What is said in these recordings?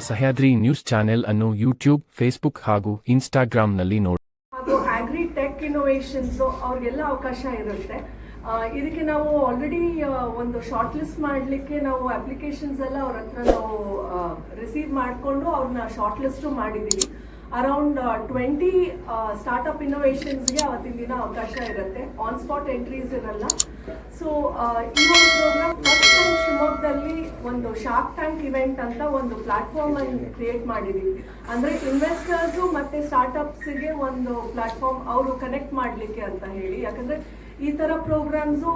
Sahyadri news channel ಅನ್ನು YouTube, Facebook ಹಾಗೂ ಇನ್ಸ್ಟಾಗ್ರಾಂನಲ್ಲಿ ನೋಡಿ. ಹಾಗೂ ಆಗ್ರಿ ಟೆಕ್ ಇನೋವೇಷನ್ಸ್ ಅವ್ರಿಗೆಲ್ಲ ಅವಕಾಶ ಇರುತ್ತೆ. ಇದಕ್ಕೆ ನಾವು ಆಲ್ರೆಡಿ ಒಂದು ಶಾರ್ಟ್ ಲಿಸ್ಟ್ ಮಾಡಲಿಕ್ಕೆ ನಾವು ಅಪ್ಲಿಕೇಶನ್ಸ್ ಎಲ್ಲ ಅವ್ರ ಹತ್ರ ನಾವು ರಿಸೀವ್ ಮಾಡಿಕೊಂಡು ಅವ್ರನ್ನ ಶಾರ್ಟ್ ಲಿಸ್ಟು ಮಾಡಿದ್ದೀವಿ. ಅರೌಂಡ್ 20 ಸ್ಟಾರ್ಟ್ಅಪ್ ಇನೋವೇಷನ್ಸ್ಗೆ ಅವತ್ತಿನ ದಿನ ಅವಕಾಶ ಇರುತ್ತೆ. ಆನ್ ಸ್ಪಾಟ್ ಎಂಟ್ರೀಸ್ ಇರಲ್ಲ. ಸೊ ಈ ಒಂದು ಪ್ರೋಗ್ರಾಮ್ ಫಸ್ಟ್ ಟೈಮ್ ಶಿವಮೊಗ್ಗದಲ್ಲಿ ಒಂದು ಶಾರ್ಕ್ ಟ್ಯಾಂಕ್ ಇವೆಂಟ್ ಅಂತ ಒಂದು ಪ್ಲಾಟ್ಫಾರ್ಮ್ ಅನ್ನು ಕ್ರಿಯೇಟ್ ಮಾಡಿದ್ದೀವಿ. ಅಂದರೆ ಇನ್ವೆಸ್ಟರ್ಸು ಮತ್ತು ಸ್ಟಾರ್ಟ್ಅಪ್ಸ್ಗೆ ಒಂದು ಪ್ಲಾಟ್ಫಾರ್ಮ್ ಅವರು ಕನೆಕ್ಟ್ ಮಾಡಲಿಕ್ಕೆ ಅಂತ ಹೇಳಿ. ಯಾಕಂದರೆ ಈ ಥರ ಪ್ರೋಗ್ರಾಮ್ಸು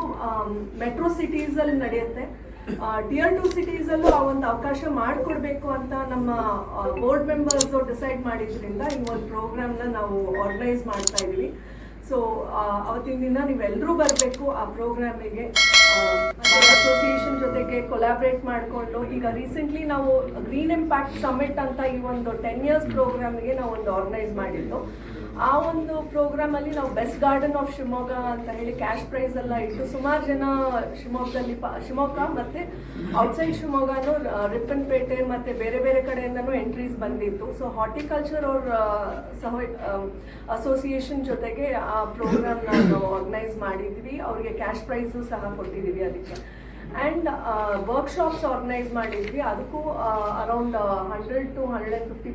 ಮೆಟ್ರೋ ಸಿಟೀಸಲ್ಲಿ ನಡೆಯುತ್ತೆ. Tier 2 ಸಿಟೀಸಲ್ಲೂ ಆ ಒಂದು ಅವಕಾಶ ಮಾಡಿಕೊಡ್ಬೇಕು ಅಂತ ನಮ್ಮ ಬೋರ್ಡ್ ಮೆಂಬರ್ಸು ಡಿಸೈಡ್ ಮಾಡಿದ್ರಿಂದ ಈ ಒಂದು ಪ್ರೋಗ್ರಾಮ್ನ ನಾವು ಆರ್ಗನೈಸ್ ಮಾಡ್ತಾ ಇದ್ವಿ. ಸೊ ಅವತ್ತಿನ ದಿನ ನೀವೆಲ್ಲರೂ ಬರಬೇಕು ಆ ಪ್ರೋಗ್ರಾಮಿಗೆ. ಅಸೋಸಿಯೇಷನ್ ಜೊತೆಗೆ ಕೊಲಾಬ್ರೇಟ್ ಮಾಡಿಕೊಂಡು ಈಗ ರೀಸೆಂಟ್ಲಿ ನಾವು ಗ್ರೀನ್ ಇಂಪ್ಯಾಕ್ಟ್ ಸಮಿಟ್ ಅಂತ ಈ ಒಂದು 10 years ಪ್ರೋಗ್ರಾಮಿಗೆ ನಾವು ಒಂದು ಆರ್ಗನೈಸ್ ಮಾಡಿದ್ದು. ಆ ಒಂದು ಪ್ರೋಗ್ರಾಮಲ್ಲಿ ನಾವು ಬೆಸ್ಟ್ ಗಾರ್ಡನ್ ಆಫ್ ಶಿವಮೊಗ್ಗ ಅಂತ ಹೇಳಿ ಕ್ಯಾಶ್ ಪ್ರೈಸ್ ಎಲ್ಲ ಇಟ್ಟು ಸುಮಾರು ಜನ ಶಿವಮೊಗ್ಗ ಮತ್ತು ಔಟ್ಸೈಡ್ ಶಿವಮೊಗ್ಗನೂ ರಿಪ್ಪನ್ಪೇಟೆ ಮತ್ತು ಬೇರೆ ಬೇರೆ ಕಡೆಯಿಂದನೂ ಎಂಟ್ರೀಸ್ ಬಂದಿತ್ತು. ಸೊ ಹಾರ್ಟಿಕಲ್ಚರ್ ಅವ್ರ ಅಸೋಸಿಯೇಷನ್ ಜೊತೆಗೆ ಆ ಪ್ರೋಗ್ರಾಮ್ನ ನಾವು ಆರ್ಗನೈಸ್ ಮಾಡಿದ್ವಿ. ಅವ್ರಿಗೆ ಕ್ಯಾಶ್ ಪ್ರೈಸು ಸಹ ಕೊಟ್ಟಿದ್ದೀವಿ ಅದಕ್ಕೆ. ಆ್ಯಂಡ್ ವರ್ಕ್ಶಾಪ್ಸ್ ಆರ್ಗನೈಸ್ ಮಾಡಿದ್ವಿ. ಅದಕ್ಕೂ ಅರೌಂಡ್ 100 to 150